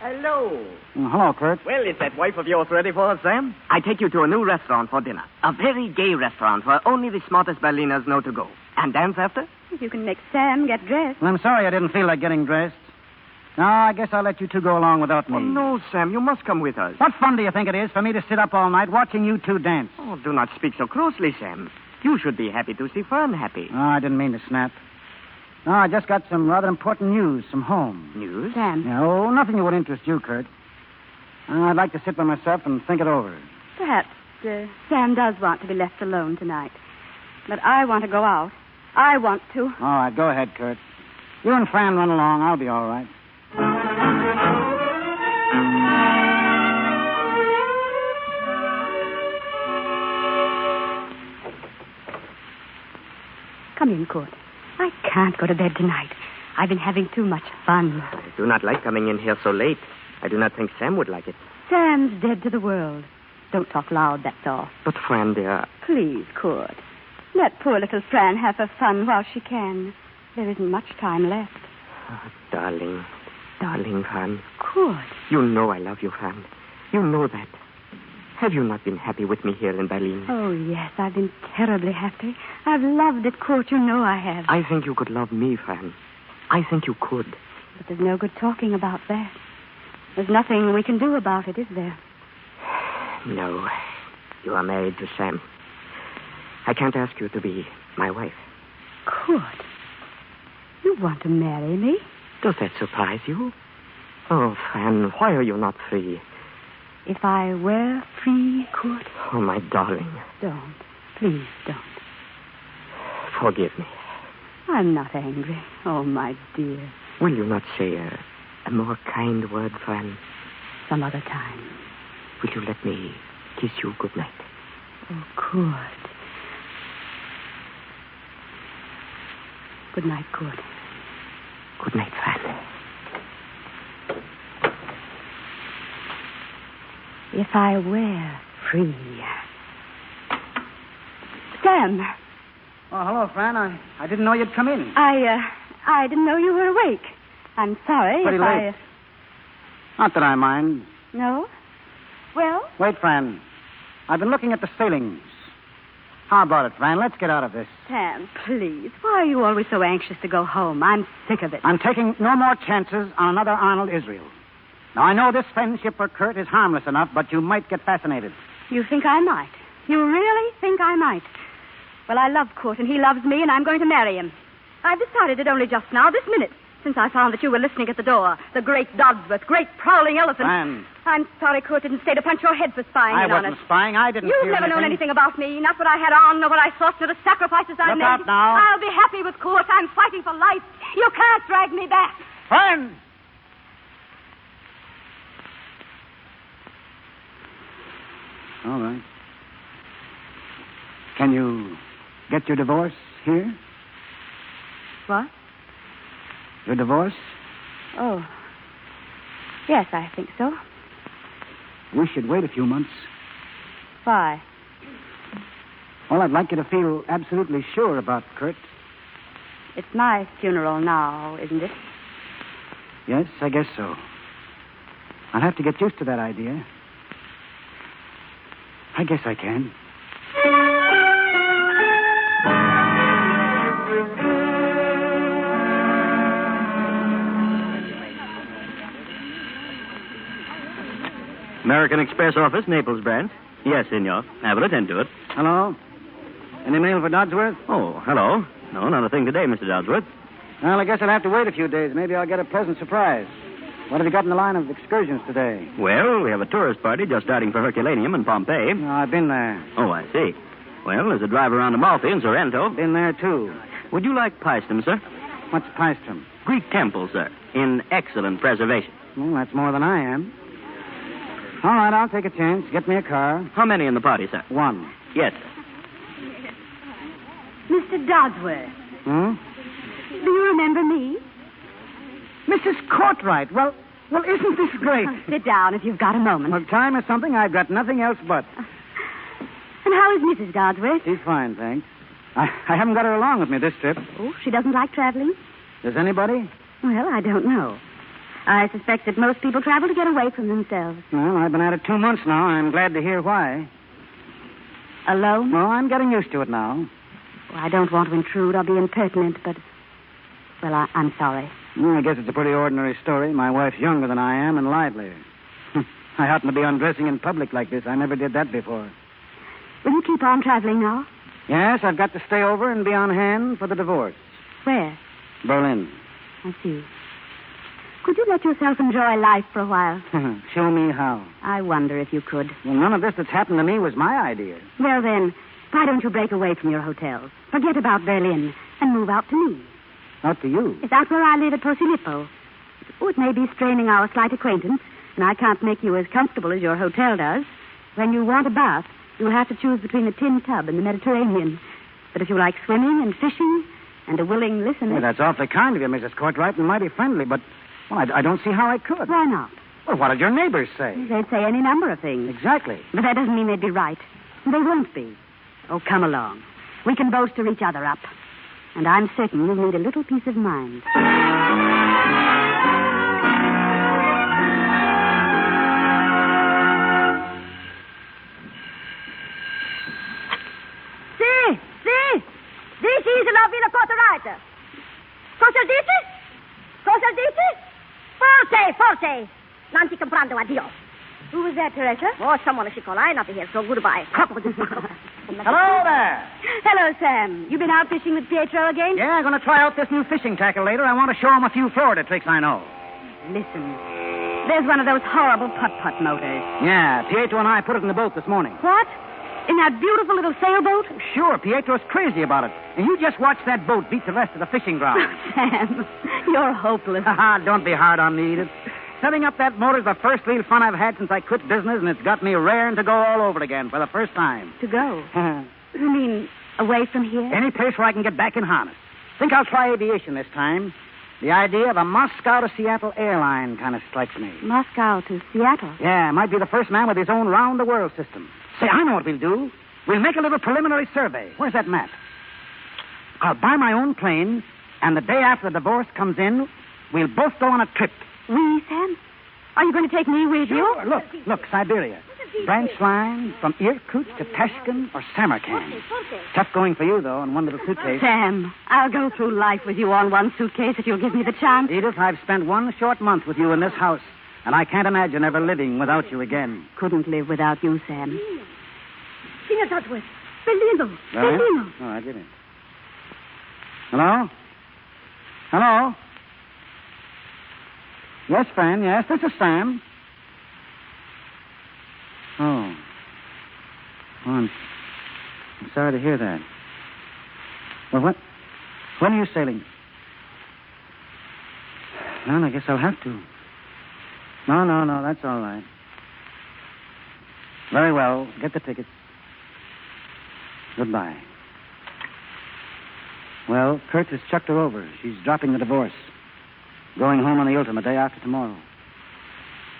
Hello. Hello, Kurt. Well, is that wife of yours ready for us, Sam? I take you to a new restaurant for dinner. A very gay restaurant where only the smartest Berliners know to go. And dance after? You can make Sam get dressed. Well, I'm sorry I didn't feel like getting dressed. No, I guess I'll let you two go along without me. Oh, no, Sam. You must come with us. What fun do you think it is for me to sit up all night watching you two dance? Oh, do not speak so crossly, Sam. You should be happy to see Fern happy. Oh, I didn't mean to snap. No, I just got some rather important news from home. News? Sam. No, nothing that would interest you, Kurt. I'd like to sit by myself and think it over. Perhaps Sam does want to be left alone tonight. But I want to go out. I want to. All right, go ahead, Kurt. You and Fran run along. I'll be all right. Come in, Kurt. I can't go to bed tonight. I've been having too much fun. I do not like coming in here so late. I do not think Sam would like it. Sam's dead to the world. Don't talk loud, that's all. But, Fran, dear... Please, Kurt. Let poor little Fran have her fun while she can. There isn't much time left. Oh, darling, Fran. Kurt. You know I love you, Fran. You know that. Have you not been happy with me here in Berlin? Oh, yes, I've been terribly happy. I've loved at court, you know I have. I think you could love me, Fran. I think you could. But there's no good talking about that. There's nothing we can do about it, is there? No. You are married to Sam. I can't ask you to be my wife. Court? You want to marry me? Does that surprise you? Oh, Fran, why are you not free? If I were free, Court? Oh, my darling. Don't. Please don't. Forgive me. I'm not angry. Oh, my dear. Will you not say a more kind word, Fran? Some other time. Will you let me kiss you good night? Oh, Court. Good night, Court. Good night, Fran. If I were free. Sam. Oh, hello, Fran. I didn't know you'd come in. I didn't know you were awake. I'm sorry. Pretty late. Not that I mind. No? Well? Wait, Fran. I've been looking at the sailings. How about it, Fran? Let's get out of this. Sam, please. Why are you always so anxious to go home? I'm sick of it. I'm taking no more chances on another Arnold Israel. Now, I know this friendship for Kurt is harmless enough, but you might get fascinated. You think I might? You really think I might? Well, I love Kurt, and he loves me, and I'm going to marry him. I've decided it only just now, this minute, since I found that you were listening at the door. The great Dodsworth, great prowling elephant. Fran. I'm sorry Kurt didn't stay to punch your head for spying in on us. I wasn't spying. I didn't You've hear never known anything. anything about me, not what I had on, nor what I thought, nor the sacrifices I made. Look out now. I'll be happy with Kurt. I'm fighting for life. You can't drag me back. Fran! All right. Can you get your divorce here? What? Your divorce? Oh. Yes, I think so. We should wait a few months. Why? Well, I'd like you to feel absolutely sure about Kurt. It's my funeral now, isn't it? Yes, I guess so. I'll have to get used to that idea. I guess I can. American Express office, Naples branch. Yes, senor. I will attend to it. Hello? Any mail for Dodsworth? Oh, hello. No, not a thing today, Mr. Dodsworth. Well, I guess I'll have to wait a few days. Maybe I'll get a pleasant surprise. What have you got in the line of excursions today? Well, we have a tourist party just starting for Herculaneum and Pompeii. No, I've been there. Oh, I see. Well, there's a drive around Amalfi and Sorrento. Been there, too. Would you like Paestum, sir? What's Paestum? Greek temple, sir. In excellent preservation. Well, that's more than I am. All right, I'll take a chance. Get me a car. How many in the party, sir? One. Yes, sir. Mr. Dodsworth. Hmm? Do you remember me? Mrs. Courtright. Well, isn't this great? Oh, sit down if you've got a moment. Well, time is something I've got nothing else but. And how is Mrs. Dodsworth? She's fine, thanks. I haven't got her along with me this trip. Oh, she doesn't like traveling? Does anybody? Well, I don't know. I suspect that most people travel to get away from themselves. Well, I've been at it 2 months now. I'm glad to hear why. Alone? Well, I'm getting used to it now. Well, I don't want to intrude or be impertinent, but... Well, I'm sorry. Well, I guess it's a pretty ordinary story. My wife's younger than I am and livelier. I happen to be undressing in public like this. I never did that before. Will you keep on traveling now? Yes, I've got to stay over and be on hand for the divorce. Where? Berlin. I see. Could you let yourself enjoy life for a while? Show me how. I wonder if you could. Well, none of this that's happened to me was my idea. Well, then, why don't you break away from your hotels? Forget about Berlin and move out to me. Out to you? It's out where I live at Posilippo. Oh, it may be straining our slight acquaintance, and I can't make you as comfortable as your hotel does. When you want a bath, you'll have to choose between a tin tub and the Mediterranean. But if you like swimming and fishing and a willing listener... Well, that's awfully kind of you, Mrs. Courtright, and mighty friendly, but... Well, I don't see how I could. Why not? Well, what did your neighbors say? They'd say any number of things. Exactly. But that doesn't mean they'd be right. They won't be. Oh, come along. We can boast to each other up. And I'm certain you'll need a little peace of mind. say. Non ti comprando, addio. Who was that, Teresa? Oh, someone she called. I not here, so goodbye. Hello there. Hello, Sam. You been out fishing with Pietro again? Yeah, I'm going to try out this new fishing tackle later. I want to show him a few Florida tricks I know. Listen, there's one of those horrible putt-putt motors. Yeah, Pietro and I put it in the boat this morning. What? In that beautiful little sailboat? Sure, Pietro's crazy about it. And you just watch that boat beat the rest of the fishing ground. Sam, you're hopeless. Don't be hard on me, Edith. Setting up that motor's the first real fun I've had since I quit business, and it's got me raring to go all over again for the first time. To go? You mean away from here? Any place where I can get back in harness. Think I'll try aviation this time. The idea of a Moscow to Seattle airline kind of strikes me. Moscow to Seattle? Yeah, might be the first man with his own round-the-world system. Say, I know what we'll do. We'll make a little preliminary survey. Where's that map? I'll buy my own plane, and the day after the divorce comes in, we'll both go on a trip. We, Sam? Are you going to take me with you? Sure. Look, Siberia. Branch line from Irkutsk to Tashkent or Samarkand. Tough going for you, though, in one little suitcase. Sam, I'll go through life with you on one suitcase if you'll give me the chance. Edith, I've spent one short month with you in this house, and I can't imagine ever living without you again. Couldn't live without you, Sam. Signor Dodsworth. Bellino. Bellino. All right, get in. Hello? Hello? Yes, Fran, yes, this is Sam. Oh, I'm sorry to hear that. Well, when are you sailing? Well, I guess I'll have to. No, that's all right. Very well, get the tickets. Goodbye. Well, Kurt has chucked her over. She's dropping the divorce. Going home on the ultimate day after tomorrow.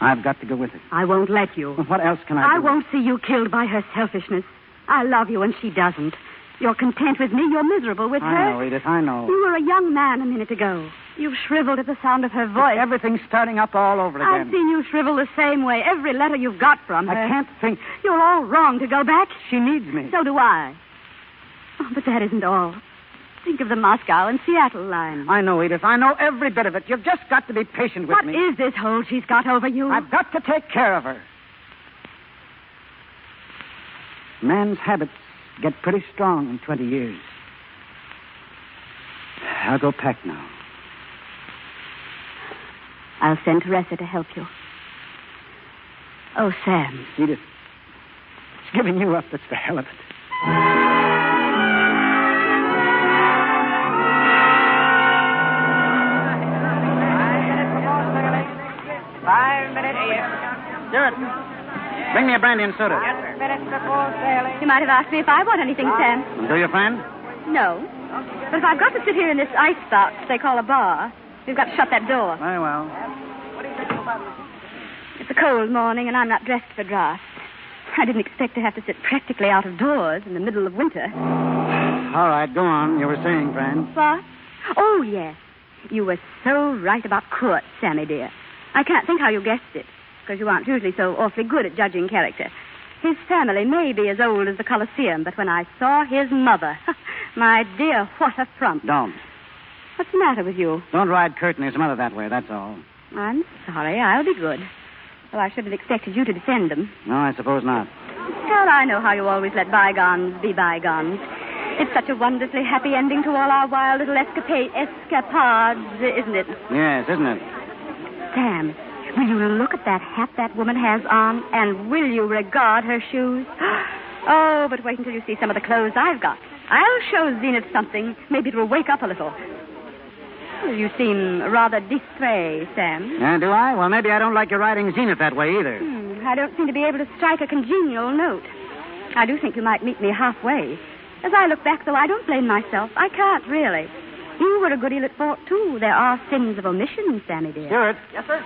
I've got to go with her. I won't let you. Well, what else can I do? I won't see you killed by her selfishness. I love you and she doesn't. You're content with me. You're miserable with her. I know, Edith, I know. You were a young man a minute ago. You've shriveled at the sound of her voice. Everything's starting up all over again. I've seen you shrivel the same way. Every letter you've got from her. I can't think. You're all wrong to go back. She needs me. So do I. Oh, but that isn't all. Think of the Moscow and Seattle line. I know, Edith. I know every bit of it. You've just got to be patient with me. What is this hold she's got over you? I've got to take care of her. Man's habits get pretty strong in 20 years. I'll go pack now. I'll send Teresa to help you. Oh, Sam. Edith, it's giving you up. That's the hell of it. 5 minutes. Stewart, bring me a brandy and soda. 10 minutes before sailing. You might have asked me if I want anything, Sam. Do you, friend? No. But if I've got to sit here in this icebox they call a bar, you've got to shut that door. Very well. It's a cold morning, and I'm not dressed for draught. I didn't expect to have to sit practically out of doors in the middle of winter. All right, go on. You were saying, friend. What? Oh, yes. You were so right about Kurt, Sammy dear. I can't think how you guessed it, because you aren't usually so awfully good at judging character. His family may be as old as the Colosseum, but when I saw his mother, my dear, what a front. Don't. What's the matter with you? Don't ride Kurt and his mother that way, that's all. I'm sorry. I'll be good. Well, I should have expected you to defend them. No, I suppose not. Well, I know how you always let bygones be bygones. It's such a wonderfully happy ending to all our wild little escapades, isn't it? Yes, isn't it? Sam, will you look at that hat that woman has on, and will you regard her shoes? Oh, but wait until you see some of the clothes I've got. I'll show Zenith something. Maybe it will wake up a little. Well, you seem rather distrait, Sam. Yeah, do I? Well, maybe I don't like your riding Zenith that way either. I don't seem to be able to strike a congenial note. I do think you might meet me halfway. As I look back, though, I don't blame myself. I can't, really. You were a good deal at fault, too. There are sins of omission, Sammy, dear. Stewart. Yes, sir?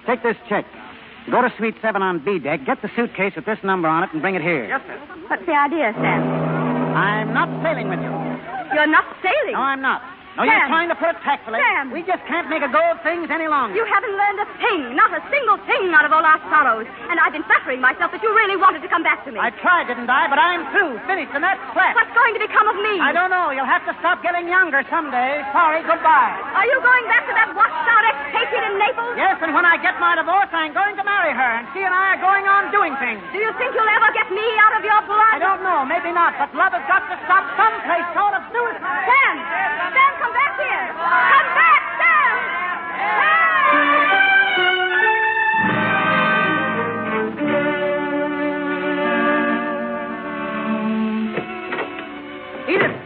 Take this check. Go to Suite 7 on B deck, get the suitcase with this number on it, and bring it here. Yes, sir. What's the idea, Sam? I'm not sailing with you. You're not sailing? No, I'm not. No, Sam. you're trying to put it tactfully. Sam. We just can't make a go of things any longer. You haven't learned a thing, not a single thing out of all our sorrows. And I've been flattering myself that you really wanted to come back to me. I tried, didn't I? But I'm through. Finished, and that's flat. What's going to become of me? I don't know. You'll have to stop getting younger someday. Sorry, goodbye. Are you going back to that washed-out expatriate in Naples? Yes, and when I get my divorce, I'm going to marry her, and she and I are going on doing things. Do you think you'll ever get me out of your blood? I don't know, maybe not, but love has got to stop someplace, so let's do it. Sam! Sam, come back here! Come back, Sam! Edith!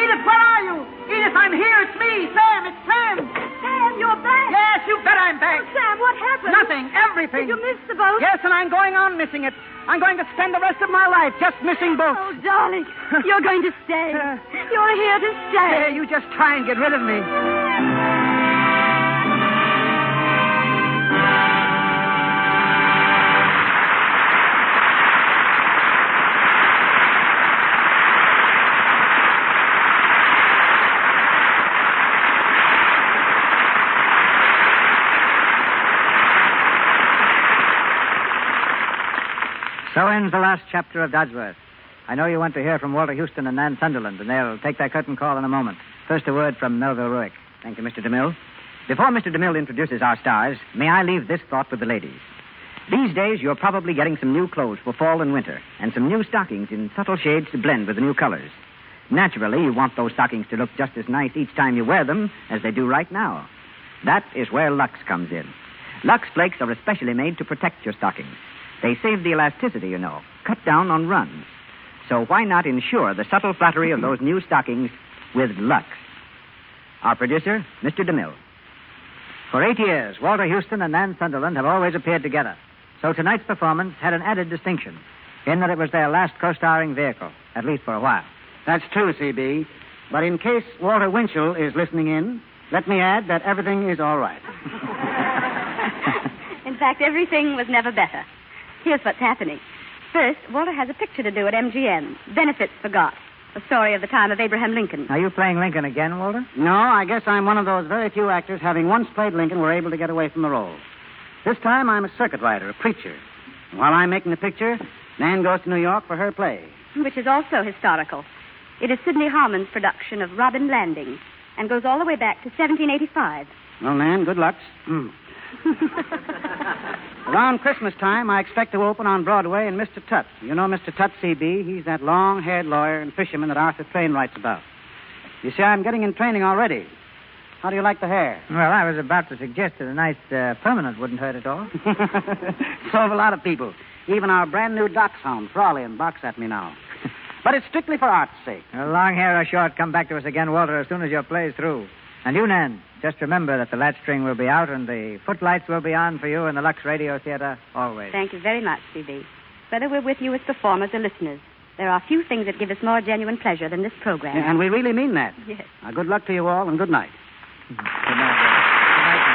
Edith, where are you? Edith, I'm here. It's me, Sam. It's Sam. Sam, you're back. Yes, you bet I'm back. Oh, Sam, what happened? Nothing. Everything. Did you miss the boat? Yes, and I'm going on missing it. I'm going to spend the rest of my life just missing boats. Oh, darling, you're going to stay. You're here to stay. Yeah, you just try and get rid of me. So ends the last chapter of Dodsworth. I know you want to hear from Walter Houston and Nan Sunderland, and they'll take their curtain call in a moment. First, a word from Melville Ruick. Thank you, Mr. DeMille. Before Mr. DeMille introduces our stars, may I leave this thought with the ladies. These days, you're probably getting some new clothes for fall and winter, and some new stockings in subtle shades to blend with the new colors. Naturally, you want those stockings to look just as nice each time you wear them as they do right now. That is where Lux comes in. Lux Flakes are especially made to protect your stockings. They save the elasticity, you know, cut down on runs. So why not ensure the subtle flattery of those new stockings with Lux? Our producer, Mr. DeMille. For 8 years, Walter Houston and Nan Sunderland have always appeared together. So tonight's performance had an added distinction, in that it was their last co-starring vehicle, at least for a while. That's true, C.B. But in case Walter Winchell is listening in, let me add that everything is all right. In fact, everything was never better. Here's what's happening. First, Walter has a picture to do at MGM. Benefits Forgot. The story of the time of Abraham Lincoln. Are you playing Lincoln again, Walter? No, I guess I'm one of those very few actors having once played Lincoln were able to get away from the role. This time I'm a circuit rider, a preacher. And while I'm making the picture, Nan goes to New York for her play. Which is also historical. It is Sidney Harmon's production of Robin Landing and goes all the way back to 1785. Well, Nan, good luck. Around Christmas time, I expect to open on Broadway in Mr. Tut. You know Mr. Tut, C.B.? He's that long-haired lawyer and fisherman that Arthur Train writes about. You see, I'm getting in training already. How do you like the hair? Well, I was about to suggest that a nice permanent wouldn't hurt at all. So have a lot of people. Even our brand-new dachshund, Fraulein, barks at me now. But it's strictly for art's sake. Long hair or short, come back to us again, Walter, as soon as your play's through. And you, Nan, just remember that the latch string will be out and the footlights will be on for you in the Lux Radio Theater always. Thank you very much, C.B. Whether we're with you as performers or listeners, there are few things that give us more genuine pleasure than this program. Yeah, and we really mean that. Yes. Now, good luck to you all, and good night. Good night, Walter. Good night.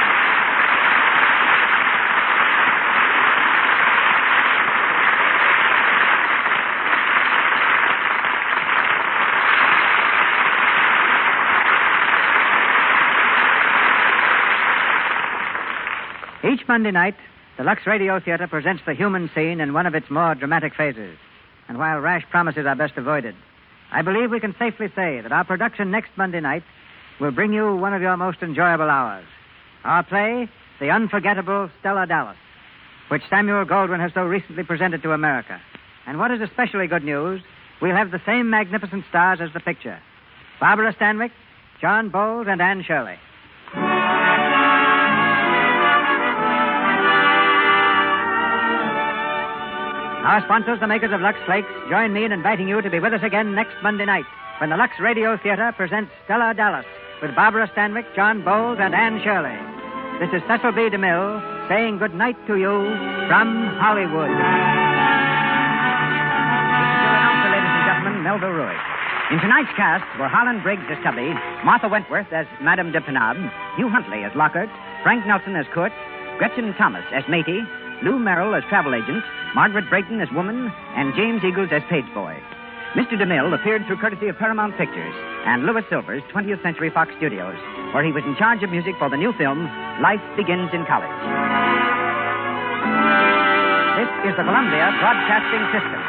Each Monday night, the Lux Radio Theater presents the human scene in one of its more dramatic phases. And while rash promises are best avoided, I believe we can safely say that our production next Monday night will bring you one of your most enjoyable hours. Our play, The Unforgettable Stella Dallas, which Samuel Goldwyn has so recently presented to America. And what is especially good news, we'll have the same magnificent stars as the picture: Barbara Stanwyck, John Bowles, and Anne Shirley. Our sponsors, the makers of Lux Flakes, join me in inviting you to be with us again next Monday night when the Lux Radio Theater presents Stella Dallas with Barbara Stanwyck, John Bowles, and Anne Shirley. This is Cecil B. DeMille saying good night to you from Hollywood. This is your announcer, ladies and gentlemen, Melville Ruick. In tonight's cast were Harlan Briggs as Tubby, Martha Wentworth as Madame de Penab, Hugh Huntley as Lockhart, Frank Nelson as Kurt, Gretchen Thomas as Matey, Lou Merrill as travel agent, Margaret Brayton as woman, and James Eagles as page boy. Mr. DeMille appeared through courtesy of Paramount Pictures and Louis Silver's 20th Century Fox Studios, where he was in charge of music for the new film, Life Begins in College. This is the Columbia Broadcasting System.